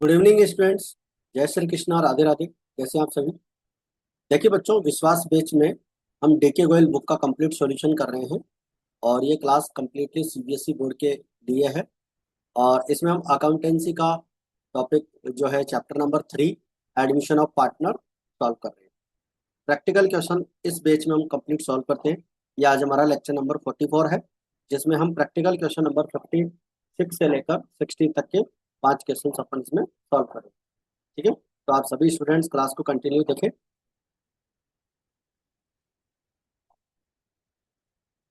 Good evening students. जय श्री कृष्णा, राधे राधे। कैसे हैं आप सभी? देखिए बच्चों, विश्वास बेच में हम डीके गोयल बुक का कंप्लीट सॉल्यूशन कर रहे हैं और ये क्लास कंप्लीटली सीबीएसई बोर्ड के लिए है। और इसमें हम अकाउंटेंसी का टॉपिक जो है chapter number 3 admission of partner solve कर रहे हैं। प्रैक्टिकल क्वेश्चन इस बेच में हम कंप्लीट सॉल्व करते हैं। ये आज हमारा लेक्चर नंबर 44 है, जिसमें हम प्रैक्टिकल क्वेश्चन नंबर 56 से लेकर 60 तक के 5 क्वेश्चन अपन इसमें सॉल्व करें। ठीक है, तो आप सभी स्टूडेंट्स क्लास को कंटिन्यू देखें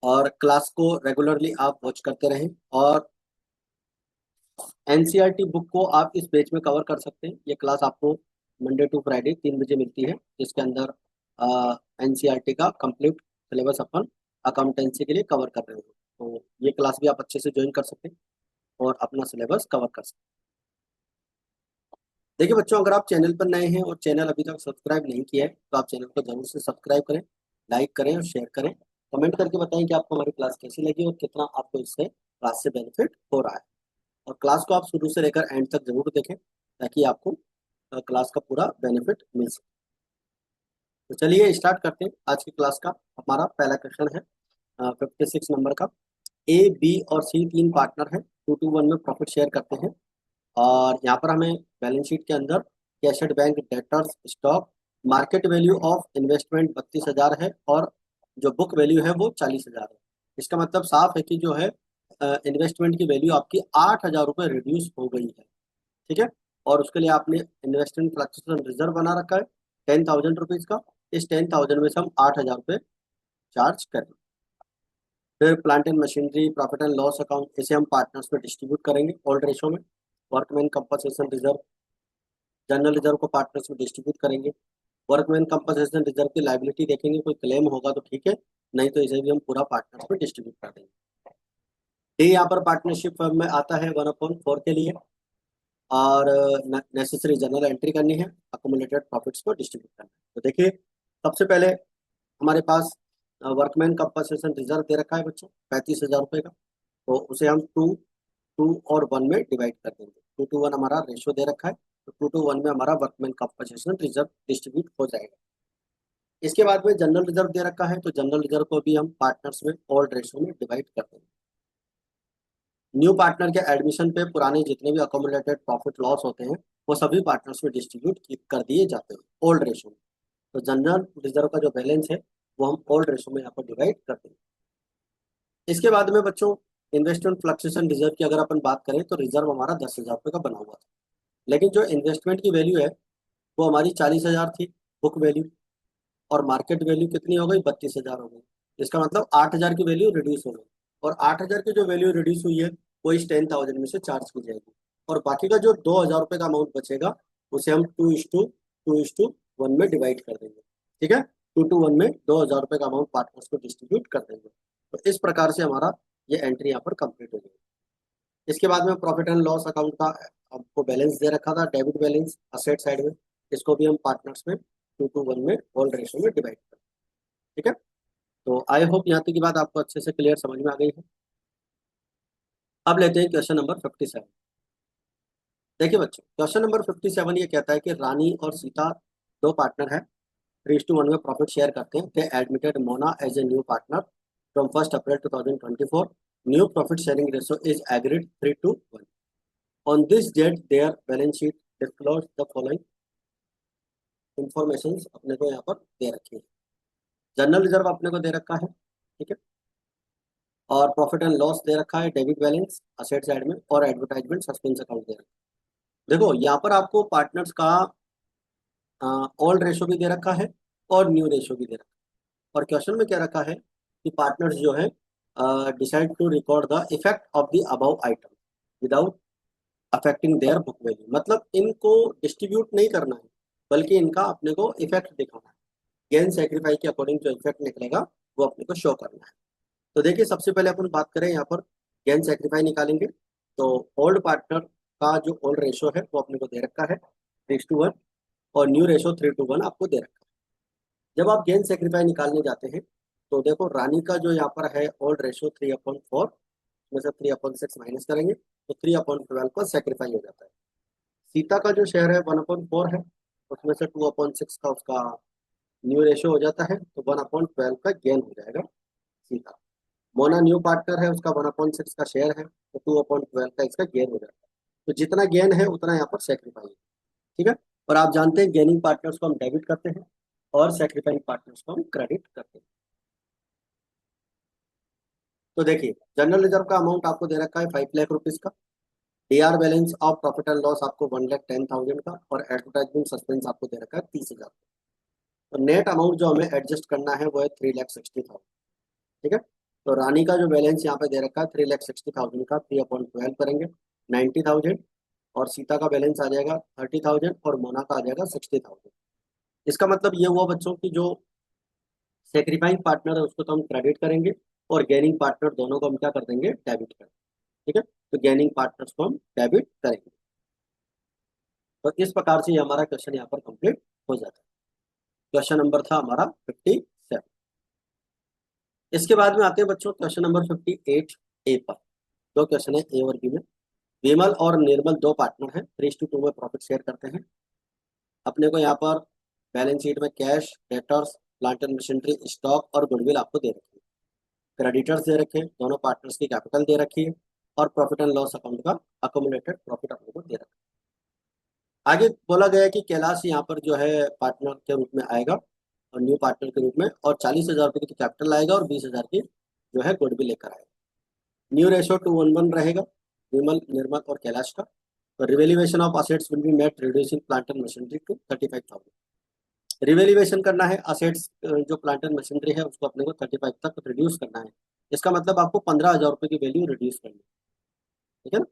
और क्लास को रेगुलरली आप वॉच करते रहें। और एनसीईआरटी बुक को आप इस पेज में कवर कर सकते हैं। ये क्लास आपको मंडे टू फ्राइडे 3 बजे मिलती है, जिसके अंदर एनसीईआरटी का कंप्लीट सिलेबस अपन अकाउंटेंसी के लिए कवर कर रहे हैं। तो ये क्लास भी आप अच्छे से ज्वाइन कर सकते हैं और अपना सिलेबस कवर कर सकते हैं। देखिए बच्चों, अगर आप चैनल पर नए हैं और चैनल अभी तक सब्सक्राइब नहीं किया है तो आप चैनल को जरूर से सब्सक्राइब करें, लाइक करें और शेयर करें। कमेंट करके बताएं कि आपको हमारी क्लास कैसी लगी और कितना आपको इससे क्लास से बेनिफिट हो रहा है। और क्लास को आप शुरू से लेकर एंड तक जरूर देखें ताकि आपको क्लास का पूरा बेनिफिट मिल सके। तो चलिए स्टार्ट करते हैं आज की क्लास का। हमारा पहला क्वेश्चन है 56 नंबर का। ए, बी और सी तीन पार्टनर हैं, 2-1 में प्रॉफिट शेयर करते हैं। और यहाँ पर हमें बैलेंस शीट के अंदर cash at bank, debtors, stock, market value of investment 32,000 है और जो बुक वैल्यू है वो 40,000 है। इसका मतलब साफ है कि जो है इन्वेस्टमेंट की वैल्यू आपकी 8,000 रुपये रिड्यूस हो गई है। ठीक है, और उसके लिए आपने इन्वेस्टमेंट फ्लक्चुएशन रिजर्व बना रखा है 10,000 रुपीज का। इस 10,000 में से हम 8,000 रुपये चार्ज करें। फिर plant and machinery, profit and loss account, इसे हम पार्टनर्स में डिस्ट्रीब्यूट करेंगे ओल्ड रेशो में। Workman compensation reserve, general reserve को पार्टनर्स में डिस्ट्रीब्यूट करेंगे। वर्कमैन कंपनसेशन रिजर्व की लाइबिलिटी देखेंगे, कोई क्लेम होगा तो ठीक है, नहीं तो इसे भी हम पूरा पार्टनर्स में डिस्ट्रीब्यूट कर देंगे। डी यहाँ पर पार्टनरशिप फर्म में आता है 1/4 के लिए। और नेसेसरी जनरल एंट्री करनी है, अकोमुलेटेड प्रॉफिट्स को डिस्ट्रीब्यूट करना है। तो देखिए, सबसे पहले हमारे पास वर्कमैन कंपनसेशन रिजर्व दे रखा है बच्चों 35,000 रुपये का। तो उसे हम 2-2 और 1 में डिवाइड कर देंगे। 2-1 हमारा रेशो दे रखा है, तो 2-1 में हमारा वर्कमैन कंपनसेशन रिजर्व डिस्ट्रीब्यूट हो जाएगा। इसके बाद में जनरल रिजर्व दे रखा है, तो जनरल रिजर्व को भी हम पार्टनर्स में ओल्ड रेशो में डिवाइड कर देंगे। न्यू पार्टनर के एडमिशन पे पुराने जितने भी अकोमुलेटेड प्रॉफिट लॉस होते हैं वो सभी पार्टनर्स में डिस्ट्रीब्यूट कर दिए जाते हैं ओल्ड रेशो में। तो जनरल रिजर्व का जो बैलेंस है वो हम ओल्ड रेशो में यहाँ पर डिवाइड करते हैं। इसके बाद में बच्चों, इन्वेस्टमेंट फ्लक्चुएशन रिजर्व की अगर अपन बात करें तो रिजर्व हमारा 10,000 रुपये का बना हुआ था, लेकिन जो इन्वेस्टमेंट की वैल्यू है वो हमारी 40,000 थी बुक वैल्यू, और मार्केट वैल्यू कितनी हो गई, 32,000 हो गई। इसका मतलब 8,000 की वैल्यू रिड्यूस हो गई, और 8,000 की जो वैल्यू रिड्यूस हुई है वो इस 10,000 में से चार्ज की जाएगी। और बाकी का जो 2,000 रुपये का अमाउंट बचेगा उसे हम 2:2:1 में डिवाइड कर देंगे। ठीक है, 2:1 में 2,000 रुपये का अमाउंट पार्टनर्स को डिस्ट्रीब्यूट कर देंगे। तो इस प्रकार से हमारा ये एंट्री यहाँ पर कंप्लीट हो गई। इसके बाद में प्रॉफिट एंड लॉस अकाउंट का आपको बैलेंस दे रखा था, डेबिट बैलेंस असेट साइड में। इसको भी हम पार्टनर्स में 2:1 में ओल्ड रेशो में डिवाइड कर। ठीक है, तो आई होप यहाँ तक की बात आपको अच्छे से क्लियर समझ में आ गई है। अब लेते हैं क्वेश्चन नंबर 57। देखिए बच्चों, क्वेश्चन नंबर 57 ये कहता है कि रानी और सीता दो पार्टनर है, 3:1 में प्रॉफिट शेयर करते हैं। They admitted Mona as a new partner from 1 April 2024। New profit sharing ratio is agreed 3:1। On this date their balance sheet disclose the following information अपने को यहाँ पर दे रखी है। जनरल रिजर्व अपने को दे रखा है, ठीक है, और प्रॉफिट एंड लॉस दे रखा है, डेबिट बैलेंस असेट साइड में, और एडवर्टाइजमेंट सस्पेंस अकाउंट दे रखा है। देखो यहाँ पर आपको पार्टनर्स का ओल्ड रेशो भी दे रखा है और न्यू रेशो भी दे रखा है। और क्वेश्चन में क्या रखा है कि पार्टनर्स जो है decide to record the effect of the above item without affecting their book value. मतलब इनको डिस्ट्रीब्यूट नहीं करना है, बल्कि इनका अपने को इफेक्ट दिखाना है। गेन सेक्रीफाइस के अकॉर्डिंग जो इफेक्ट निकलेगा वो अपने को शो करना है। तो देखिए, सबसे पहले अपन बात करें यहाँ पर गेन सेक्रीफाइस निकालेंगे। तो ओल्ड पार्टनर का जो ओल्ड रेशो है वो अपने को दे रखा है 3:1, और न्यू रेशो 3:1 आपको दे रखा है। जब आप गेन सेक्रीफाइस निकालने जाते हैं तो देखो, रानी का जो यहाँ पर है ओल्ड रेशो 3/4, में से 3/6 माइनस करेंगे तो 3/12 पर सेक्रीफाइस हो जाता है। सीता का जो शेयर है 1/4 है, उसमें से 2/6 का उसका न्यू रेशियो हो जाता है, तो 1/12 का गेन हो जाएगा सीता। मोना न्यू पार्टनर है, उसका 1/6 का शेयर है, तो 2/12 का इसका गेन हो जाता है। तो जितना गेन है उतना यहाँ पर सेक्रीफाइस है। ठीक है। और आप जानते हैं गेनिंग पार्टनर्स को हम डेबिट करते हैं और सेक्रीफाइंग पार्टनर्स को हम क्रेडिट करते हैं। तो देखिए, जनरल रिजर्व का अमाउंट आपको दे रखा है 5 लाख रुपीज का। DR balance of profit and loss आपको 1,10,000 का, और एडवर्टाइजमेंट सस्पेंस आपको दे रखा है 30,000। तो नेट अमाउंट जो हमें एडजस्ट करना है वो है 3,60,000। ठीक है। तो रानी का जो बैलेंस यहाँ पे दे रखा है 3,60,000 का, 3/12 करेंगे 90,000, और सीता का बैलेंस आ जाएगा 30,000, और मोना का आ जाएगा 60,000। इसका मतलब ये हुआ बच्चों की जो सेक्रीफाइंग पार्टनर है उसको तो हम क्रेडिट करेंगे, और गेनिंग पार्टनर दोनों को हम क्या कर देंगे, डेबिट कर। ठीक है। तो गेनिंग पार्टनर्स को हम डेबिट करेंगे। तो इस प्रकार से ये हमारा क्वेश्चन यहाँ पर कंप्लीट हो जाता है। क्वेश्चन नंबर था हमारा 57। इसके बाद में आते हैं बच्चों क्वेश्चन नंबर 58 ए पर। दो क्वेश्चन है ए और बी में। विमल और निर्मल दो पार्टनर हैं, 3:2 में प्रॉफिट शेयर करते हैं। अपने को यहाँ पर बैलेंस शीट में cash, debtors, plant and machinery, stock और गुडविल आपको दे रखी है। क्रेडिटर्स दे रखे हैं, दोनों पार्टनर्स की कैपिटल दे रखी है, और प्रॉफिट एंड लॉस अकाउंट का अकोमुलेटेड प्रॉफिट अपने को दे रखा है। आगे बोला गया है कि कैलाश यहाँ पर जो है पार्टनर के रूप में आएगा, और न्यू पार्टनर के रूप में, और 40,000 रुपये की कैपिटल लाएगा, और 20,000 की जो है गुडविल लेकर आएगा। न्यू रेशियो 2:1 रहेगा विमल, निर्मल और कैलाश का। तो revaluation of assets will be made reducing plant and machinery to 35,000। Revaluation करना है असेट्स, जो प्लांट एंड मशीनरी है उसको अपने को 35 तक रिड्यूस करना है। इसका मतलब आपको 15,000 रुपये की वैल्यू रिड्यूस करनी है। ठीक है ना।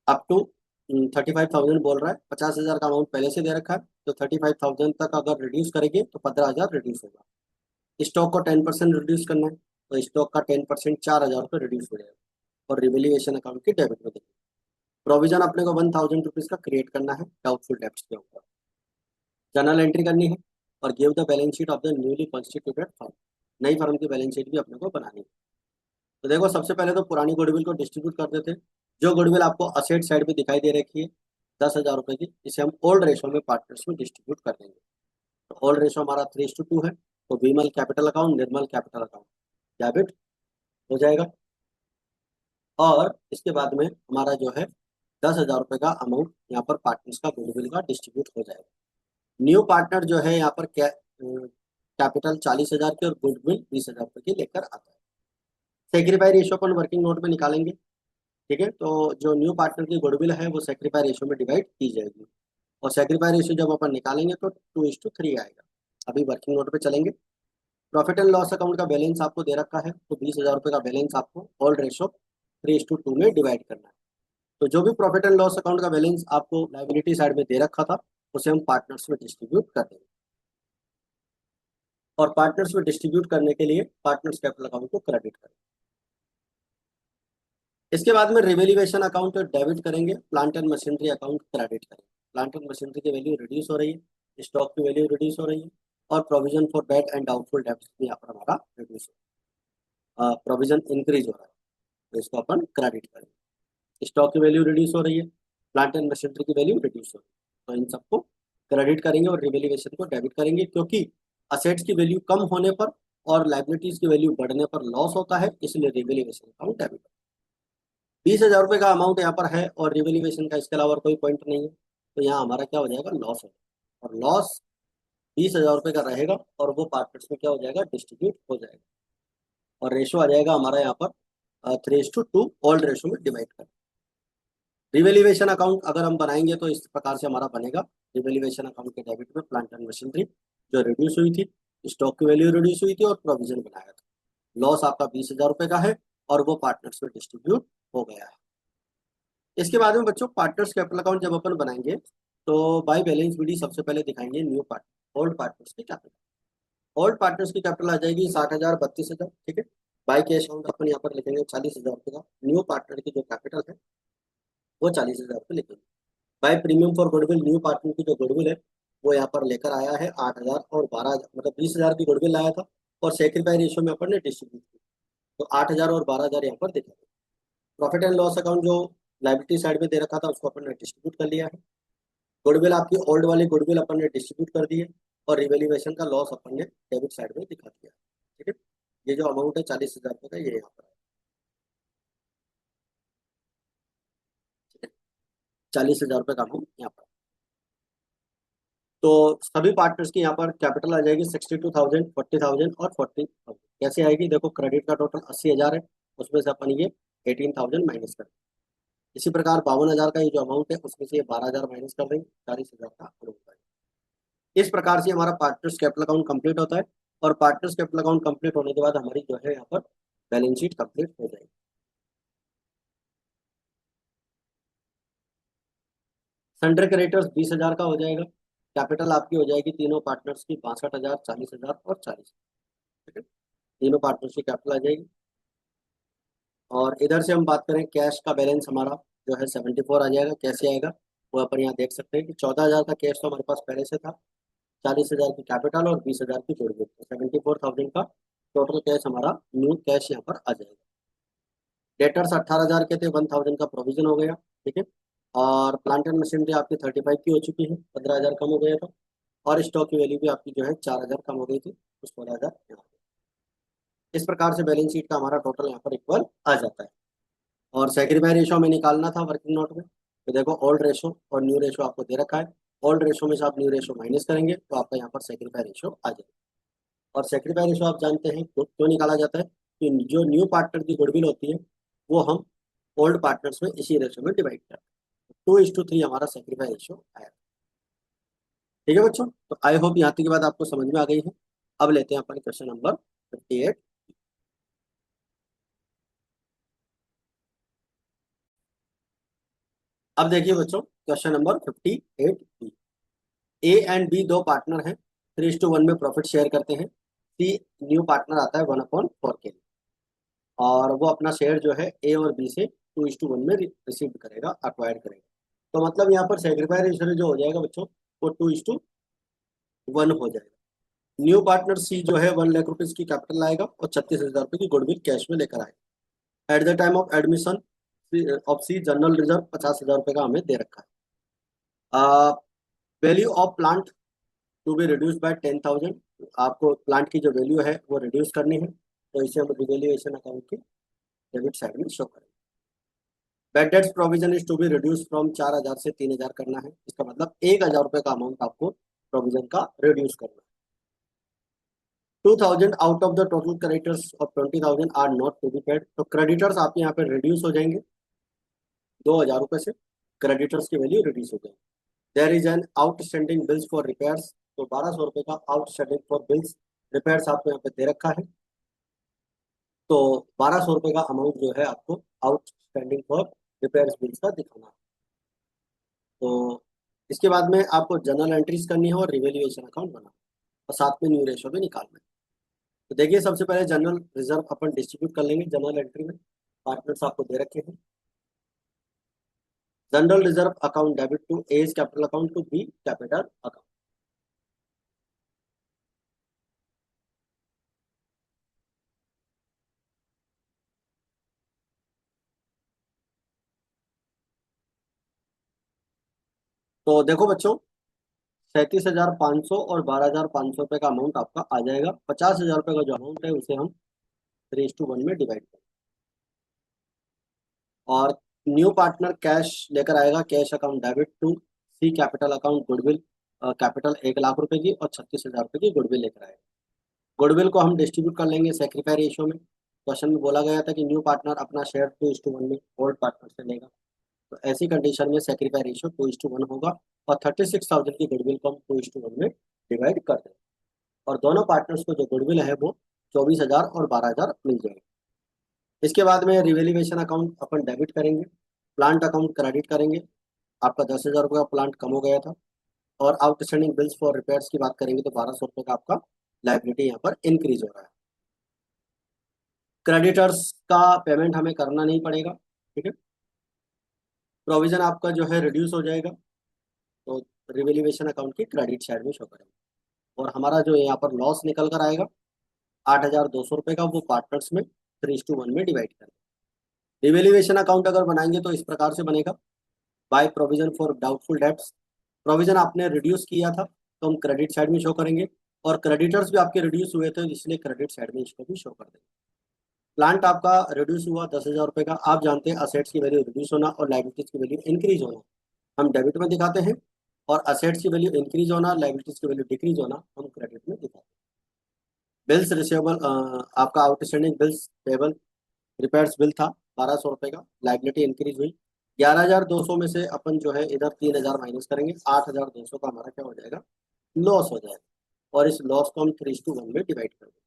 अप टू 35,000 बोल रहा है, 50,000 का अमाउंट पहले से दे रखा है, तो 35,000 तक अगर रिड्यूस करेंगे तो 15,000 रिड्यूस होगा। स्टॉक को 10% रिड्यूस करना है, तो स्टॉक का 10% 4,000 रुपये रिड्यूस हो जाएगा, और रिवेल्यूएशन अकाउंट की डेबिट में देंगे। प्रोविजन अपने को 1,000 रुपीज का क्रिएट करना है डाउटफुल डेब्ट्स के ऊपर। जर्नल एंट्री करनी है, और give the balance sheet of the newly constituted firm. नई फर्म की बैलेंस शीट भी अपने को बनानी है। तो देखो, सबसे पहले तो पुरानी गुडविल को डिस्ट्रीब्यूट कर देते हैं। जो गुडविल आपको असेट साइड पे दिखाई दे रखी है 10,000 रुपये की, इसे हम ओल्ड रेशो में पार्टनर्स में डिस्ट्रीब्यूट कर देंगे। तो ओल्ड रेशो हमारा 3:2 है, तो विमल कैपिटल अकाउंट, निर्मल कैपिटल अकाउंट डेबिट हो जाएगा। और इसके बाद में हमारा जो है 10,000 रुपये का अमाउंट यहाँ पर पार्टनर्स का गुडविल का डिस्ट्रीब्यूट हो जाएगा। न्यू पार्टनर जो है यहाँ पर कैपिटल 40,000 की और गुडविल 20,000 रुपये की लेकर आता है। सेक्रीफाई रेशियो अपन वर्किंग नोट में निकालेंगे। ठीक है। तो जो न्यू पार्टनर की गुडविल है वो सेक्रीफाई रेशियो में डिवाइड की जाएगी, और सेक्रीफाई रेशियो जब अपन निकालेंगे तो 2:3 आएगा। अभी वर्किंग नोट पे चलेंगे। प्रॉफिट एंड लॉस अकाउंट का बैलेंस आपको दे रखा है, तो 20,000 रुपये का बैलेंस आपको ओल्ड रेशियो 3:2 में डिवाइड करना है। तो जो भी प्रॉफिट एंड लॉस अकाउंट का बैलेंस आपको लाइबिलिटी साइड में दे रखा था उसे हम पार्टनर्स में डिस्ट्रीब्यूट कर देंगे, और पार्टनर्स में डिस्ट्रीब्यूट करने के लिए पार्टनर्स कैपिटल अकाउंट को क्रेडिट करें। इसके बाद में रिवेल्यूएशन अकाउंट डेबिट करेंगे, plant and machinery account credit करेंगे। प्लांट एंड मशीनरी की वैल्यू रिड्यूस हो रही है, स्टॉक की वैल्यू रिड्यूस हो रही है, और provision for bad and doubtful debts भी यहाँ पर हमारा रिड्यूस हो, प्रोविजन इंक्रीज हो रहा है, तो इसको अपन क्रेडिट करेंगे। स्टॉक की वैल्यू रिड्यूस हो रही है, प्लांट एंड मशीनरी की वैल्यू रिड्यूस हो रही है, तो इन सबको क्रेडिट करेंगे और रिवेल्यूएशन को डेबिट करेंगे, क्योंकि असेट्स की वैल्यू कम होने पर और लाइबिलिटीज की वैल्यू बढ़ने पर लॉस होता है, इसलिए रिवेल्यूएशन अकाउंट डेबिट। 20,000 रुपये का अमाउंट यहाँ पर है, और रिवेल्यूएशन का इसके अलावा कोई पॉइंट नहीं है, तो यहाँ हमारा क्या हो जाएगा, लॉस हो जाएगा, और लॉस 20,000 रुपये का रहेगा, और वो पार्टनर्स में क्या हो जाएगा, डिस्ट्रीब्यूट हो जाएगा, और रेशो आ जाएगा हमारा यहाँ पर 3:2 ओल्ड रेशो में डिवाइड कर। रिवेल्यूएशन अकाउंट अगर हम बनाएंगे तो इस प्रकार से हमारा बनेगा। रिवेल्यूएशन अकाउंट के डेबिट में प्लांट एंड मशीनरी जो रिड्यूस हुई थी, स्टॉक की वैल्यू रिड्यूस हुई थी, और प्रोविजन बनाया था। लॉस आपका 20,000 रुपये का है, और वो पार्टनर्स में डिस्ट्रीब्यूट हो गया है। इसके बाद में बच्चों पार्टनर्स कैपिटल अकाउंट जब अपन बनाएंगे तो बाय बैलेंस विडी सबसे पहले दिखाएंगे न्यू पार्टनर ओल्ड पार्टनर्स की कैपिटल। ओल्ड पार्टनर्स की कैपिटल आ जाएगी 60,000, 32,000। ठीक है। बाय कैश अकाउंट अपन यहाँ पर लिखेंगे 40,000 रुपये का। न्यू पार्टनर की जो कैपिटल है वो 40,000 रुपये लिखेंगे। By premium for goodwill, new partner की जो गुडविल है वो यहाँ पर लेकर आया है 8,000 और 12,000, मतलब 20,000 की गुडविल लाया था, और सेक्रीफाई रेशियो में अपन ने डिस्ट्रीब्यूट की, तो 8,000 और 12,000 यहाँ पर दिखेंगे। प्रॉफिट एंड लॉस अकाउंट जो लाइबिलिटी साइड में दे रखा था उसको अपन ने डिस्ट्रीब्यूट कर लिया है। गुडविल आपकी ओल्ड वाली गुडविल अपन ने डिस्ट्रीब्यूट कर दी है, और रिवेल्यूएशन का लॉस अपन ने डेबिट साइड में दिखा दिया। ठीक है, ये जो अमाउंट है 40,000 रुपये का, ये यहाँ पर है। ठीक है, 40,000 रुपये का अमाउंट यहाँ पर। तो सभी पार्टनर्स की यहाँ पर कैपिटल आ जाएगी 62,000, 40,000 और 40,000। कैसे आएगी? देखो, क्रेडिट का टोटल 80,000 है, उसमें से अपन ये 18,000 माइनस कर। इसी प्रकार 52,000 का ये जो अमाउंट है उसमें से ये 12,000 माइनस कर देंगे, 40,000 का अमाउंट है। इस प्रकार से हमारा पार्टनर्स कैपिटल अकाउंट कंप्लीट होता है, और पार्टनर्स कैपिटल अकाउंट कंप्लीट होने के बाद हमारी जो है यहाँ पर बैलेंस शीट कंप्लीट हो जाएगी। सन्ड्री क्रेडिटर्स 20,000 का हो जाएगा। कैपिटल आपकी हो जाएगी तीनों पार्टनर्स की 62,000, 40,000 और 40। ठीक है, तीनों पार्टनर्स की कैपिटल आ जाएगी। और इधर से हम बात करें, कैश का बैलेंस हमारा जो है 74 आ जाएगा। कैसे आएगा वो अपन यहाँ देख सकते हैं कि 14,000 का कैश तो हमारे पास पहले से था, 40,000 की कैपिटल और 20,000 की गुडविल, 74,000 का टोटल कैश हमारा न्यू कैश यहाँ पर आ जाएगा। डेटर्स 18,000 के थे, 1,000 का प्रोविजन हो गया। ठीक है, और प्लांट एंड मशीनरी आपकी 35 की हो चुकी है, 15,000 कम हो गया था। और स्टॉक की वैल्यू भी आपकी जो है 4,000 कम हो गई थी, उस 16,000 यहाँ पे। इस प्रकार से बैलेंस शीट का हमारा टोटल यहाँ पर इक्वल आ जाता है। और सेक्रीफाई रेशो में निकालना था वर्किंग नोट में, तो देखो ओल्ड रेशो और न्यू रेशो आपको दे रखा है। ओल्ड रेशो में से आप न्यू रेशो माइनस करेंगे तो आपका यहाँ पर सेक्रीफाई रेशो आ जाएगा। और सेक्रीफाई रेशो आप जानते हैं क्यों निकाला जाता है, कि जो न्यू पार्टनर की गुडविल होती है वो हम ओल्ड पार्टनर्स में इसी रेशो में डिवाइड करते हैं। 2:3 हमारा सेक्रीफाई रेशो आया। ठीक है बच्चों, तो आई होप यहाँ तक की बात आपको समझ में आ गई है। अब लेते हैं अपन क्वेश्चन नंबर 58। अब देखिए बच्चों, question number 58 B. A and B दो पार्टनर हैं, 3:1 में प्रॉफिट शेयर करते हैं। सी न्यू पार्टनर आता है 1/4 के लिए, और वो अपना शेयर जो है ए और बी से 2:1 में रिसीव करेगा, अक्वायर करेगा। तो मतलब यहाँ पर सेक्रीफाई रेशियो जो हो जाएगा बच्चों, वो 2:1 हो जाएगा। न्यू पार्टनर सी जो है 1,00,000 रुपीज की कैपिटल लाएगा और 36,000 रुपये की गुडविल कैश में लेकर आएगा। At the time of admission of C general reserve 50,000 रुपये का हमें दे रखा है। Value of plant to be reduce by 10,000। आपको प्लांट की जो वैल्यू है वो रिड्यूस करनी है, तो इसे हम रिवैल्यूएशन अकाउंट की डेबिट साइड में शो करेंगे। Bad debts provision is to be reduce from 4,000 से 3,000 करना है। इसका मतलब 1,000 रुपये का अमाउंट आपको प्रोविजन का रिड्यूस करना है। 2,000 out of the total creditors of 20,000 are not to be paid. तो क्रेडिटर्स आपके यहाँ पे रिड्यूस हो जाएंगे 2,000 रुपये से, क्रेडिटर्स की वैल्यू रिड्यूस हो जाएगी। There is an outstanding bills for repairs. तो 1,200 रुपये का आउटस्टैंडिंग फॉर बिल्स रिपेयर्स आपको यहाँ पे दे रखा है। तो 1,200 रुपये का अमाउंट जो है आपको आउटस्टैंडिंग फॉर रिपेयर्स बिल्स का दिखाना है। तो इसके बाद में आपको जर्नल एंट्रीज करनी है और रिवैल्यूएशन अकाउंट बनाना है, और साथ में न्यू रेशो भी निकालना है। तो देखिए, सबसे पहले जनरल रिजर्व अपन डिस्ट्रीब्यूट कर लेंगे जनरल एंट्री में। पार्टनर्स आपको दे रखे हैं। General reserve account debit to A's capital account to B capital account. तो देखो बच्चों, 37,500 और 12,500 रुपये का अमाउंट आपका आ जाएगा। 50,000 रुपये का जो अमाउंट है उसे हम 3:1 में डिवाइड करें। और न्यू पार्टनर कैश लेकर आएगा, cash account debit to C capital account goodwill capital 1,00,000 रुपये की और 36,000 रुपये की गुडविल लेकर आएगा। गुडविल को हम डिस्ट्रीब्यूट कर लेंगे सेक्रीफाई रेशियो में। क्वेश्चन में बोला गया था कि न्यू पार्टनर अपना शेयर 2:1 में ओल्ड पार्टनर से लेगा, तो ऐसी कंडीशन में सेक्रीफाई रेशियो 2:1 होगा, और 36,000 की गुडविल को हम 2:1 में डिवाइड कर देंगे। और दोनों पार्टनर्स को जो गुडविल है वो 24,000 और 12,000 मिल जाएगी। इसके बाद में रिवेल्यूएशन अकाउंट अपन डेबिट करेंगे, प्लांट अकाउंट क्रेडिट करेंगे। आपका 10,000 रुपये का प्लांट कम हो गया था। और आउटस्टैंडिंग बिल्स फॉर रिपेयर्स की बात करेंगे तो 1,200 रुपये का आपका लाइबिलिटी यहाँ पर इंक्रीज हो रहा है। क्रेडिटर्स का पेमेंट हमें करना नहीं पड़ेगा। ठीक है, प्रोविजन आपका जो है रिड्यूस हो जाएगा, तो रिवेल्यूएशन अकाउंट की क्रेडिट साइड में शो करेंगे। और हमारा जो यहाँ पर लॉस निकल कर आएगा 8,200 रुपये का, वो पार्टनर्स में 3:1 में डिवाइड करें। रिवेल्यूएशन अकाउंट अगर बनाएंगे तो इस प्रकार से बनेगा, by provision for doubtful debts. Provision आपने रिड्यूस किया था तो हम क्रेडिट साइड में शो करेंगे, और क्रेडिटर्स भी आपके रिड्यूस हुए थे इसलिए क्रेडिट साइड में इसको भी शो कर देंगे। प्लांट आपका रिड्यूस हुआ 10,000 रुपये का। आप जानते हैं असेट्स की वैल्यू रिड्यूस होना और लाइबिलिटीज की वैल्यू इंक्रीज होना हम डेबिट में दिखाते हैं, और असेट्स की वैल्यू इंक्रीज होना, लाइबिलिटीज की वैल्यू डिक्रीज होना हम क्रेडिट में दिखाते हैं। बिल्स रिसीवेबल, आपका outstanding bills payable repairs bill था 1,200 रुपये का, लाइबिलिटी इंक्रीज हुई। 11,200 में से अपन जो है इधर 3,000 माइनस करेंगे, 8,200 का हमारा क्या हो जाएगा, लॉस हो जाएगा, और इस लॉस को हम 3:1 में डिवाइड कर देंगे।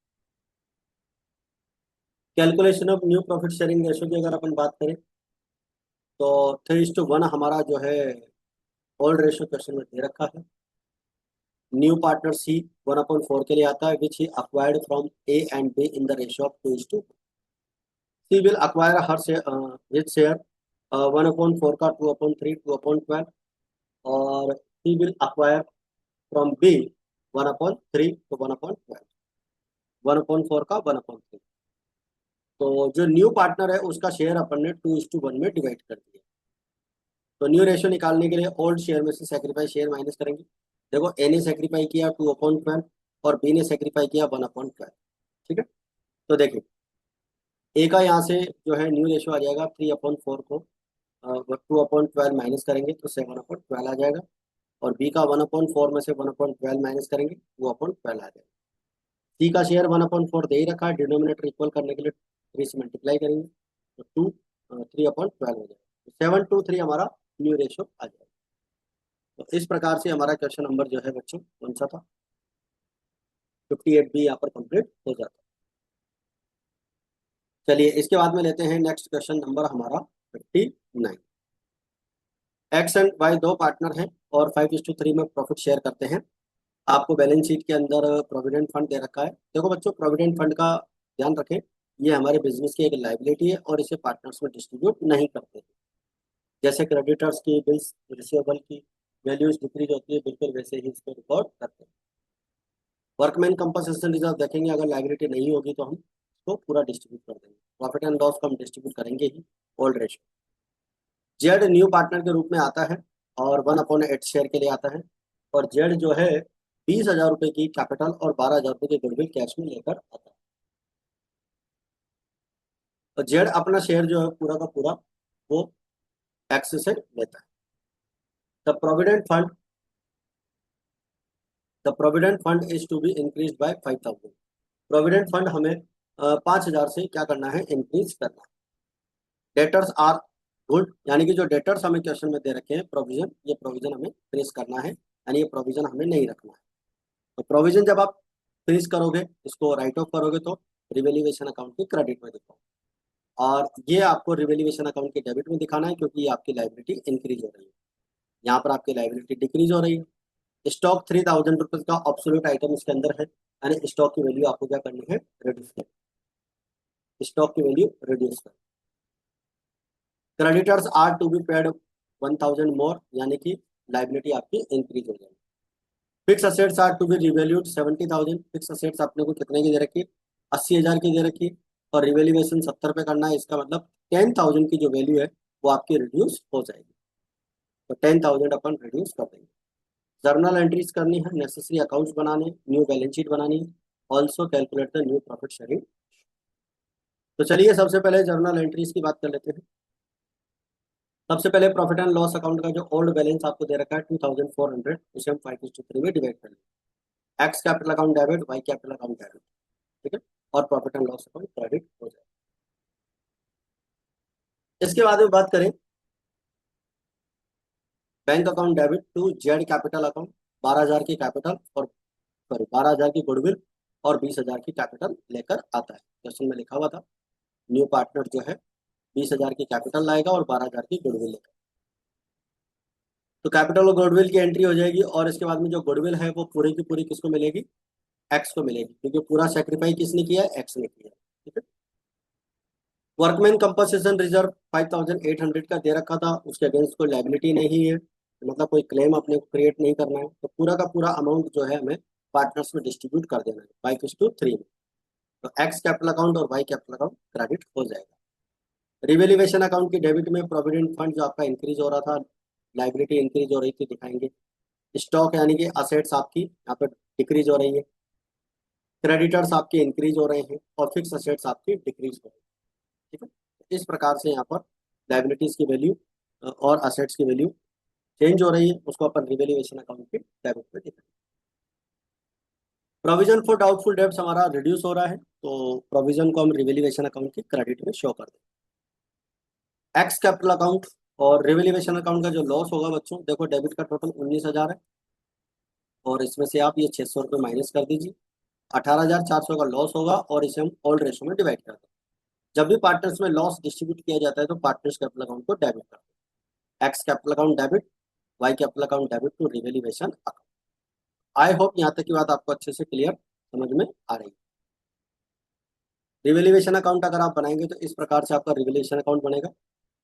Calculation of new profit sharing ratio की अगर अपन बात करें तो 3:1 हमारा जो है ओल्ड रेशो क्वेश्चन में दे रखा है। न्यू पार्टनर सी 1/4 के लिए आता है, which he acquired from A and B in the ratio of 2:2। C will acquire her his share 1/4 का 2/3, 2/12, और C will acquire from B 1/3 तो 1/12, 1/4 का 1/3। तो जो न्यू पार्टनर है उसका शेयर अपन ने 2:1 में डिवाइड कर दिया। तो न्यू रेशियो निकालने के लिए ओल्ड शेयर में से सेक्रीफाइस शेयर माइनस करेंगे। देखो ए ने सेक्रीफाई किया 2/12 और बी ने सेक्रीफाई किया 1/12। ठीक है, तो देखिए ए का यहाँ से जो है न्यू रेशियो आ जाएगा 3/4 को 2/12 माइनस करेंगे तो 7/12 आ जाएगा, और बी का 1/4 में से 1/12 माइनस करेंगे 2/12 आ जाएगा। सी का शेयर 1/4 दे ही रखा है, डिनोमिनेटर इक्वल करने के लिए 3 से मल्टीप्लाई करेंगे तो 3/12 हो जाएगा, 7:3 हमारा न्यू रेशियो आ जाएगा। तो इस प्रकार से हमारा क्वेश्चन नंबर जो है बच्चों कौन सा था, 58 भी यहाँ पर कंप्लीट हो जाता है। चलिए इसके बाद में लेते हैं नेक्स्ट क्वेश्चन नंबर हमारा 59। एक्स एंड वाई दो पार्टनर हैं और 5:3 में प्रॉफिट शेयर करते हैं। आपको बैलेंस शीट के अंदर प्रोविडेंट फंड दे रखा है। देखो बच्चों प्रोविडेंट फंड का ध्यान रखें, ये हमारे बिजनेस की एक लाइबिलिटी है और इसे पार्टनर्स में डिस्ट्रीब्यूट नहीं करते। जैसे क्रेडिटर्स की, बिल्स रिसीवेबल की वैल्यूज डिक्रीज होती है, बिल्कुल वैसे ही इसको रिकॉर्ड करते हैं। वर्कमैन कंपनसेशन रिजर्व देखेंगे, अगर लाइबिलिटी नहीं होगी तो हम इसको पूरा डिस्ट्रीब्यूट कर देंगे। प्रॉफिट एंड लॉस को हम डिस्ट्रीब्यूट करेंगे ही। Old ratio Z new partner के रूप में आता है और 1/8 शेयर के लिए आता है, और जेड जो है 20,000 रुपये की कैपिटल और 12,000 रुपये की गुडविल कैश में लेकर आता है। और जेड अपना शेयर जो है पूरा का पूरा वो टैक्स से लेता है। The provident fund the provident fund is to be increase by 5,000। Provident fund हमें 5,000 से क्या करना है, इंक्रीज करना है। डेटर्स आर गुड, यानी कि जो डेटर्स हमें क्वेश्चन में दे रखे हैं प्रोविजन, ये प्रोविजन हमें फिनिश करना है, यानी ये प्रोविजन हमें नहीं रखना है। तो प्रोविजन जब आप फिनिश करोगे, इसको राइट ऑफ करोगे तो रिवेल्यूएशन अकाउंट के क्रेडिट में दिखाओ, और ये आपको रिवेल्यूएशन अकाउंट के डेबिट में दिखाना है क्योंकि ये आपकी लाइबिलिटी इंक्रीज हो रही है। यहाँ पर आपकी लाइबिलिटी डिक्रीज हो रही है। स्टॉक 3,000 रुपीज का ऑब्सोल्यूट आइटम इसके अंदर है, यानी स्टॉक की वैल्यू आपको क्या करनी है, रिड्यूस करनी। स्टॉक की वैल्यू रिड्यूस करनी। Creditors are to be paid 1,000 more, यानी कि लाइबिलिटी आपकी इंक्रीज हो जाएगी। Fix assets are to be revalued 70,000। Fix assets आपने को कितने की दे रखी है, 80,000 की दे रखी है, और रिवैल्यूएशन 70 पे करना है। इसका मतलब 10,000 की जो वैल्यू है वो आपकी रिड्यूस हो जाएगी, तो 10,000 अपन रिड्यूस कर देंगे। जर्नल एंट्रीज करनी है, नेसेसरी अकाउंट्स बनाने, न्यू बैलेंस शीट बनानी है, also calculate the new profit sharing. तो चलिए सबसे पहले जर्नल एंट्रीज की बात कर लेते हैं। सबसे पहले प्रॉफिट एंड लॉस अकाउंट का जो ओल्ड बैलेंस आपको दे रखा है 2,400, उसे हम 5:3 में डिवाइड कर लेंगे। X capital account debit, Y capital account debit, ठीक है, और profit and loss account credit हो जाए। इसके बाद में बात करें bank account debit to Z capital account, 12,000 की कैपिटल और सॉरी 12,000 की गुडविल और 20,000 की कैपिटल लेकर आता है। क्वेश्चन में लिखा हुआ था न्यू पार्टनर जो है 20,000 की कैपिटल लाएगा और 12,000 की गुडविल लेगा। तो कैपिटल और गुडविल की एंट्री हो जाएगी, और इसके बाद में जो गुडविल है वो पूरी की पूरी किसको मिलेगी, एक्स को मिलेगी, क्योंकि पूरा सेक्रीफाई किसने किया है, एक्स ने किया है। ठीक है, वर्कमैन कंपनसेशन रिजर्व 5,800 का दे रखा था, उसके अगेंस्ट कोई लाइबिलिटी नहीं है, मतलब कोई क्लेम अपने को क्रिएट नहीं करना है, तो पूरा का पूरा अमाउंट जो है हमें पार्टनर्स में डिस्ट्रीब्यूट कर देना है 5:3 में। तो एक्स कैपिटल अकाउंट और वाई कैपिटल अकाउंट क्रेडिट हो जाएगा। रिवेल्यूएशन अकाउंट की डेबिट में प्रोविडेंट फंड जो आपका इंक्रीज हो रहा था, लाइबिलिटी इंक्रीज हो रही थी, दिखाएंगे। स्टॉक यानी कि असेट्स आपकी यहाँ पर डिक्रीज हो रही है, क्रेडिटर्स आपके इंक्रीज हो रहे हैं, और फिक्स असेट्स आपकी डिक्रीज हो रही है। ठीक है, इस प्रकार से यहाँ पर लाइबिलिटीज की वैल्यू और असेट्स की वैल्यू चेंज हो रही है, उसको अपन रिवेल्यूएशन अकाउंट के डेबिट में दिखाएंगे। प्रोविजन फॉर डाउटफुल डेब्ट्स हमारा रिड्यूस हो रहा है, तो प्रोविजन को हम रिवेल्यूएशन अकाउंट के क्रेडिट में शो कर दें। एक्स कैपिटल अकाउंट और रिवेल्यूएशन अकाउंट का जो लॉस होगा बच्चों, देखो डेबिट का टोटल 19,000 है, और इसमें से आप ये 600 रुपये माइनस कर दीजिए, 18,400 का लॉस होगा, और इसे हम ऑल रेशो में डिवाइड कर दें। जब भी पार्टनर्स में लॉस डिस्ट्रीब्यूट किया जाता है तो पार्टनर्स कैपिटल अकाउंट को डेबिट कर दें। X capital account debit, Y capital account debit to revaluation account. I hope यहाँ तक की बात आपको अच्छे से क्लियर समझ में आ रही है। रिवेल्यूएशन अकाउंट अगर आप बनाएंगे तो इस प्रकार से आपका रिवेल्यूएशन अकाउंट बनेगा।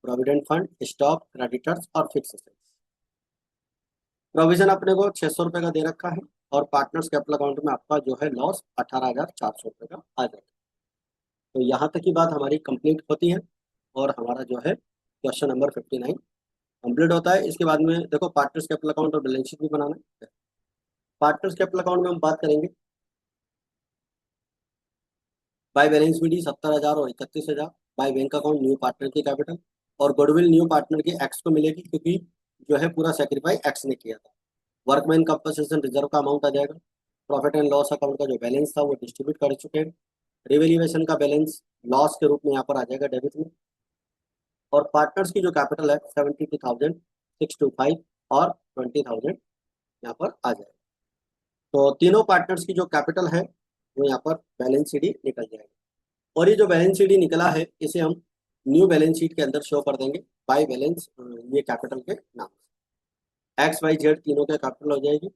प्रोविडेंट फंड, स्टॉक, क्रेडिटर्स और फिक्स असेट्स। प्रोविजन अपने को 600 रुपये का दे रखा है, और पार्टनर्स कैपिटल अकाउंट में आपका जो है लॉस 18,400 रुपये का आ जाएगा। तो यहाँ तक की बात हमारी कंप्लीट होती है, और हमारा जो है क्वेश्चन नंबर 59 कंप्लीट होता है। इसके बाद में देखो पार्टनर्स कैपिटल अकाउंट और बैलेंस शीट भी बनाना है। पार्टनर्स कैपिटल अकाउंट में हम बात करेंगे, बाय बैलेंस शीट 70,000 और 31,000। By bank account new partner की कैपिटल, और गुडविल न्यू पार्टनर की एक्स को मिलेगी, क्योंकि जो है पूरा सेक्रीफाई एक्स ने किया था। वर्कमैन कंपनसेशन रिजर्व का अमाउंट आ जाएगा। प्रॉफिट एंड लॉस अकाउंट का जो बैलेंस था वो डिस्ट्रीब्यूट कर चुके हैं। रिवेल्यूएशन का बैलेंस लॉस के रूप में यहाँ पर आ जाएगा डेबिट में। और पार्टनर्स की जो कैपिटल है 72,625 और 20,000 यहाँ पर आ जाएगा। तो तीनों पार्टनर्स की जो कैपिटल है वो यहाँ पर बैलेंस शीट ही निकल जाएगी, और ये जो बैलेंस शीट ही निकला है इसे हम न्यू बैलेंस शीट के अंदर शो कर देंगे बाय बैलेंस ये कैपिटल के नाम से। एक्स वाई जेड तीनों के कैपिटल हो जाएगी।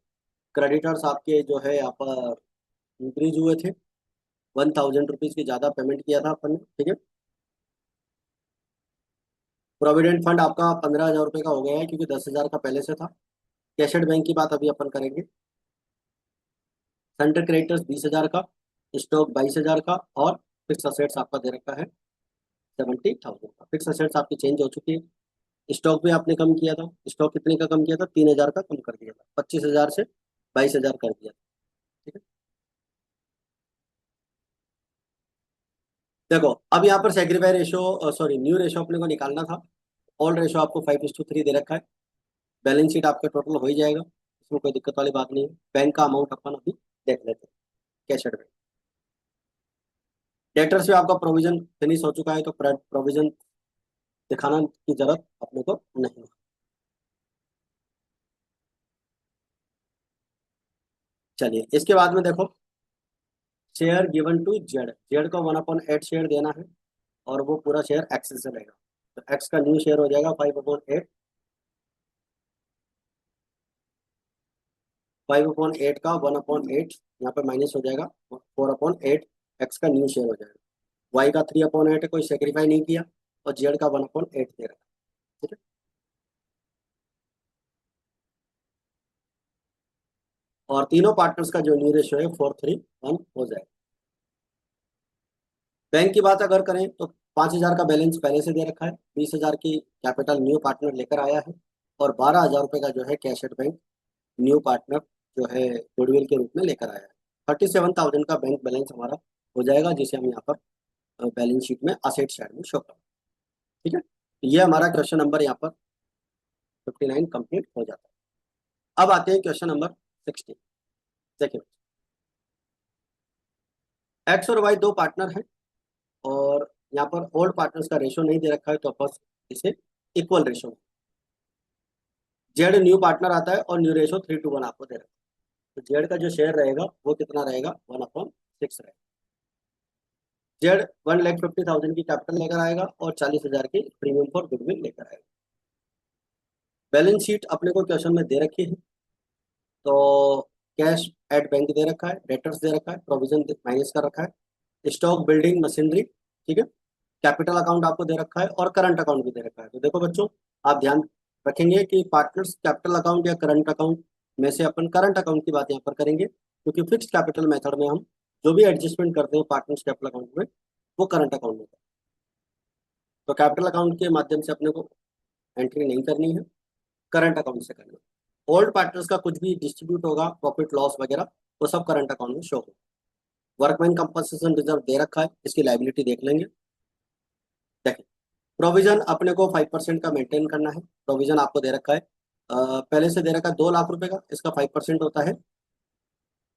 क्रेडिटर्स आपके जो है यहाँ पर इंक्रीज हुए थे, 1,000 रुपीज़ की ज़्यादा पेमेंट किया था अपन ने। ठीक है, प्रोविडेंट फंड आपका 15,000 रुपये का हो गया है, क्योंकि 10,000 का पहले से था। कैशेड बैंक की बात अभी अपन करेंगे। सेंटर क्रेडिटर्स 20,000 का, स्टॉक 22,000 का, और फिक्स असेट्स आपका दे रखा है 70,000 का। फिक्स असेट्स आपकी चेंज हो चुकी है। स्टॉक भी आपने कम किया था, स्टॉक कितने का कम किया था, 3,000 का कम कर दिया था, 25,000 से 22,000 कर दिया था। ठीक है, देखो अब यहाँ पर sacrifice ratio, sorry new ratio अपने को निकालना था। ओल्ड रेशो आपको 5:3 दे रखा है। बैलेंस शीट आपका टोटल हो ही जाएगा, इसमें कोई दिक्कत वाली बात नहीं है। बैंक का अमाउंट अपन अभी देख लेते हैं। कैशेड बैंक, डेटर्स में आपका प्रोविजन फिनिश हो चुका है, तो प्रोविजन दिखाना की जरूरत अपने को नहीं है। चलिए इसके बाद में देखो, share given to Z, Z को 1/8 शेयर देना है, और वो पूरा शेयर एक्स से रहेगा। तो एक्स का न्यू शेयर हो जाएगा 5/8। 5/8 का 1/8 यहाँ पे माइनस हो जाएगा, 4/8 एक्स का न्यू शेयर हो जाएगा। वाई का 3/8 है, कोई सेक्रीफाई नहीं किया, और जेड का 1/8 दे रहा है। ठीक है, और तीनों पार्टनर्स का जो न्यू रेशियो है 4:3:1 हो जाएगा। बैंक की बात अगर करें तो 5,000 का बैलेंस पहले से दे रखा है, 20,000 की कैपिटल न्यू पार्टनर लेकर आया है, और 12,000 रुपये का जो है cash at bank new partner जो है गुडविल के रूप में लेकर आया है। 37,000 का बैंक बैलेंस हमारा हो जाएगा, जिसे हम यहाँ पर बैलेंस शीट में असेट साइड में शो करें। ठीक है, ये हमारा क्वेश्चन नंबर यहाँ पर 59 कंप्लीट हो जाता है। अब आते हैं क्वेश्चन नंबर 60। देखिए, एक्स और वाई दो पार्टनर हैं, और यहाँ पर ओल्ड पार्टनर्स का रेशो नहीं दे रखा है, तो अपन इसे इक्वल रेशो में, जेड न्यू पार्टनर आता है, और न्यू रेशो 3:1 आपको दे रखा है। तो जेड का जो शेयर रहेगा वो कितना रहेगा, 1/6 रहेगा। जेड 1,50,000 की कैपिटल लेकर आएगा, और 40,000 की प्रीमियम फॉर गुडविल लेकर आएगा। बैलेंस शीट अपने को क्वेश्चन में दे रखी है, तो कैश एट बैंक दे रखा है, डेटर्स दे रखा है, प्रोविजन माइनस कर रखा है, स्टॉक बिल्डिंग मशीनरी, ठीक है, कैपिटल अकाउंट आपको दे रखा है, और करंट अकाउंट भी दे रखा है। तो देखो बच्चों, आप ध्यान रखेंगे कि पार्टनर्स कैपिटल अकाउंट या करंट अकाउंट में से अपन करंट अकाउंट की बात यहाँ पर करेंगे, क्योंकि फिक्स कैपिटल मेथड में हम जो भी एडजस्टमेंट करते हैं पार्टनर्स कैपिटल अकाउंट में, वो करंट अकाउंट में करते हैं। तो कैपिटल अकाउंट के माध्यम से अपने को एंट्री नहीं करनी है, करंट अकाउंट से करना है। ओल्ड पार्टनर्स का कुछ भी डिस्ट्रीब्यूट होगा, प्रॉफिट लॉस वगैरह, वो सब करंट अकाउंट में शो होगा। वर्कमैन कंपनसेशन रिजर्व दे रखा है, इसकी लाइबिलिटी देख लेंगे। देखिए, प्रोविजन अपने को 5% का मेंटेन करना है। प्रोविजन आपको दे रखा है, पहले से दे रखा है 2 लाख रुपए का, इसका 5% होता है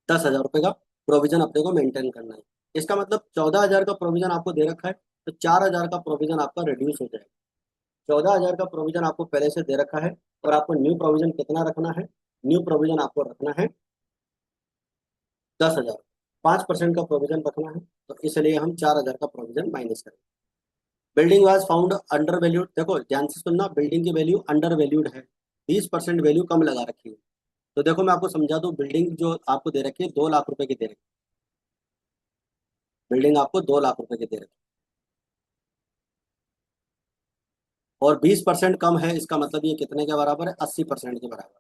10,000 रुपए का। प्रोविजन अपने को मेंटेन करना है। इसका मतलब 14,000 का प्रोविजन आपको दे रखा है, तो 4,000 का प्रोविजन आपका रिड्यूस हो जाएगा। 14,000 का प्रोविजन आपको पहले से दे रखा है, और आपको न्यू प्रोविजन कितना रखना है? न्यू प्रोविजन आपको रखना है 10,000। 5% का प्रोविजन रखना है, तो इसलिए हम 4,000 का प्रोविजन माइनस करें। Building was found under valued, देखो ध्यान से सुनना, बिल्डिंग की वैल्यू अंडर वैल्यूड है, 20% वैल्यू कम लगा रखी है। तो देखो मैं आपको समझा दूं, बिल्डिंग जो आपको दे रखी है 2 लाख रुपए की दे रखी है, बिल्डिंग आपको 2 लाख रुपए की दे रखी है, और 20% कम है, इसका मतलब ये कितने के बराबर है? 80% के बराबर।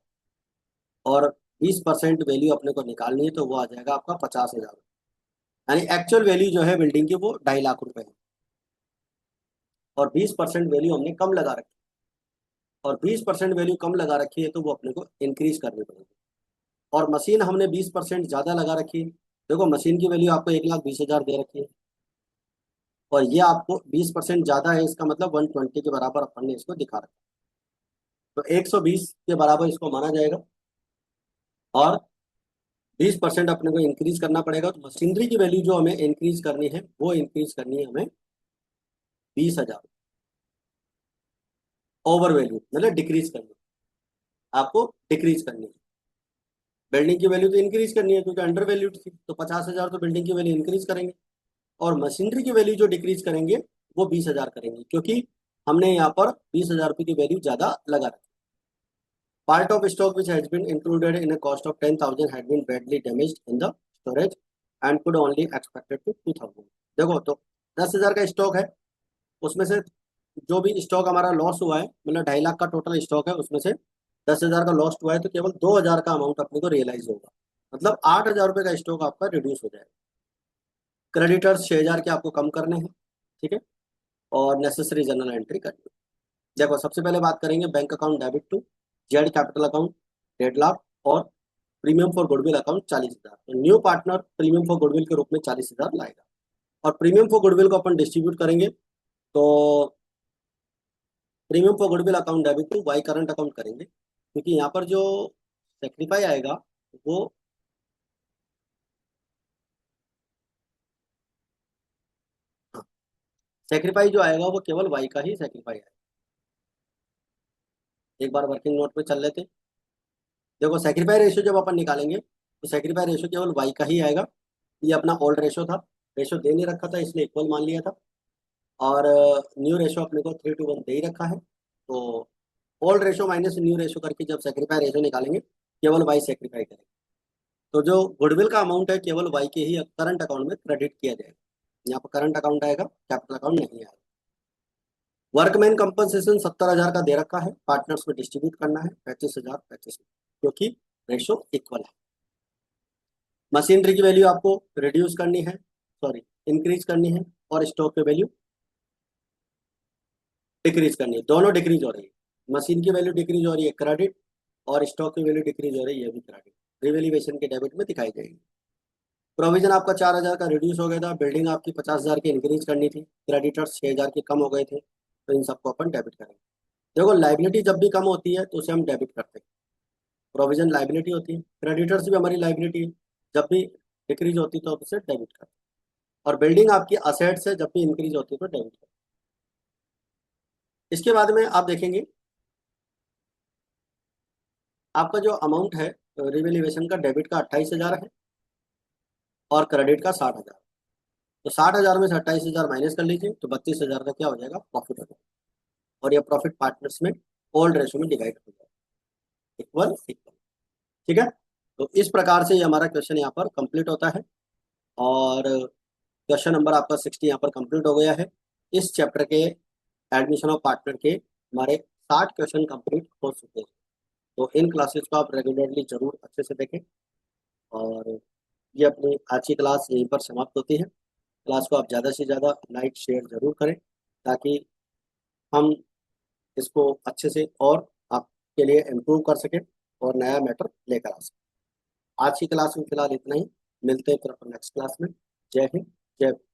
और 20% वैल्यू अपने को निकालनी है, तो वो आ जाएगा आपका 50,000। यानी एक्चुअल वैल्यू जो है बिल्डिंग की वो 2.5 लाख रुपए है, और 20% वैल्यू हमने कम लगा रखी है। और 20% वैल्यू कम लगा रखी है, तो वो अपने को इंक्रीज करनी पड़ेगी। और मशीन हमने 20% ज्यादा लगा रखी है। देखो मशीन की वैल्यू आपको 1,20,000 दे रखी है, और ये आपको 20% ज्यादा है, इसका मतलब 120 के बराबर अपन ने इसको दिखा रखा है। तो 120 के बराबर इसको माना जाएगा, और 20% अपने को इंक्रीज करना पड़ेगा। तो मशीनरी की वैल्यू जो हमें इंक्रीज करनी है, वो इंक्रीज करनी है हमें 20,000। ओवर वैल्यू मतलब डिक्रीज करनी है, आपको डिक्रीज करनी है। बिल्डिंग की वैल्यू तो इंक्रीज करनी है, क्योंकि अंडर वैल्यू थी, तो 50,000 तो बिल्डिंग की वैल्यू इंक्रीज करेंगे। और मशीनरी की वैल्यू जो डिक्रीज करेंगे, वो 20,000 करेंगे, क्योंकि हमने यहाँ पर 20,000 रुपये की वैल्यू ज्यादा लगा रखी। Part of stock which has been included in a cost of 10,000 had been badly damaged in the storage and could only expected to 2,000। देखो तो 10,000 का स्टॉक है, उसमें से जो भी स्टॉक हमारा लॉस हुआ है, मतलब 2.5 लाख का टोटल स्टॉक है, उसमें से 10,000 का लॉस्ट हुआ है, तो केवल 2,000 का अमाउंट अपने को रियलाइज होगा। मतलब 8,000 रुपये का स्टॉक आपका रिड्यूस हो जाएगा। क्रेडिटर्स 6,000 के आपको कम करने हैं, ठीक है, और नेसेसरी जनरल एंट्री करनी है। देखो सबसे पहले बात करेंगे bank account debit to Z capital account 1.5 lakh, और प्रीमियम फॉर गुडविल अकाउंट 40,000। तो new partner premium for goodwill के रूप में 40,000 लाएगा, और प्रीमियम फॉर गुडविल को अपन डिस्ट्रीब्यूट करेंगे। तो premium for goodwill account debit to Y current account करेंगे, क्योंकि यहाँ पर जो सेक्रीफाई आएगा वो, हाँ, सेक्रीफाई जो आएगा वो केवल वाई का ही सेक्रीफाई आएगा। एक बार वर्किंग नोट पे चल लेते। देखो सेक्रीफाई रेशियो जब अपन निकालेंगे, तो सेक्रीफाई रेशियो केवल वाई का ही आएगा। ये अपना ओल्ड रेशियो था, रेशियो दे नहीं रखा था, इसलिए इक्वल मान लिया था। और न्यू रेशियो अपने को 3:1 दे ही रखा है। तो old ratio minus new ratio करके जब सेक्रीफाई रेशियो निकालेंगे, केवल वाई सेक्रीफाई करेंगे। तो जो गुडविल का अमाउंट है, केवल वाई के ही करंट अकाउंट में क्रेडिट किया जाएगा। यहाँ पर करंट अकाउंट आएगा, कैपिटल अकाउंट नहीं आएगा। वर्कमैन कंपनसेशन 70,000 का दे रखा है, पार्टनर्स में डिस्ट्रीब्यूट करना है 35,000 35, क्योंकि रेशो इक्वल है। मशीनरी की वैल्यू आपको रिड्यूस करनी है, सॉरी इंक्रीज करनी है, और स्टॉक की वैल्यू डिक्रीज करनी है। दोनों डिक्रीज हो रही है, मशीन की वैल्यू डिक्रीज हो रही है क्रेडिट, और स्टॉक की वैल्यू डिक्रीज हो रही है, ये भी क्रेडिट, रिवेल्यूएशन के डेबिट में दिखाई जाएगी। प्रोविजन आपका 4,000 का रिड्यूस हो गया था, बिल्डिंग आपकी 50,000 की इंक्रीज करनी थी, क्रेडिटर्स 6,000 के कम हो गए थे, तो इन सबको अपन डेबिट करेंगे। देखो लाइबिलिटी जब भी कम होती है, तो उसे हम डेबिट करते हैं। प्रोविजन लाइबिलिटी होती है, क्रेडिटर्स भी हमारी लाइबिलिटी है, जब भी डिक्रीज होती है तो उसे डेबिट करते हैं। और बिल्डिंग आपकी असेट्स है, जब भी इंक्रीज होती है तो डेबिट करते हैं। इसके बाद में आप देखेंगे, आपका जो अमाउंट है रिवेल्यूएशन का, डेबिट का 28,000 है, और क्रेडिट का 60,000। तो 60,000 में से 28,000 माइनस कर लीजिए, तो 32,000 का क्या हो जाएगा? प्रॉफिट हो जाएगा। और ये प्रॉफिट पार्टनर्स में ओल्ड रेशो में डिवाइड हो जाएगा, इक्वल इक्वल, ठीक है। तो इस प्रकार से ये हमारा क्वेश्चन यहाँ पर कंप्लीट होता है, और क्वेश्चन नंबर आपका 60 यहाँ पर कंप्लीट हो गया है। इस चैप्टर के एडमिशन ऑफ पार्टनर के हमारे 60 क्वेश्चन कंप्लीट हो चुके हैं। तो इन क्लासेस को आप रेगुलरली जरूर अच्छे से देखें, और ये अपनी आज की क्लास यहीं पर समाप्त होती है। क्लास को आप ज़्यादा से ज़्यादा लाइक शेयर जरूर करें, ताकि हम इसको अच्छे से और आपके लिए इम्प्रूव कर सकें और नया मैटर लेकर आ सकें। आज की क्लास में फिलहाल इतना ही। मिलते हैं फिर अपन नेक्स्ट क्लास में। जय हिंद, जय भारत।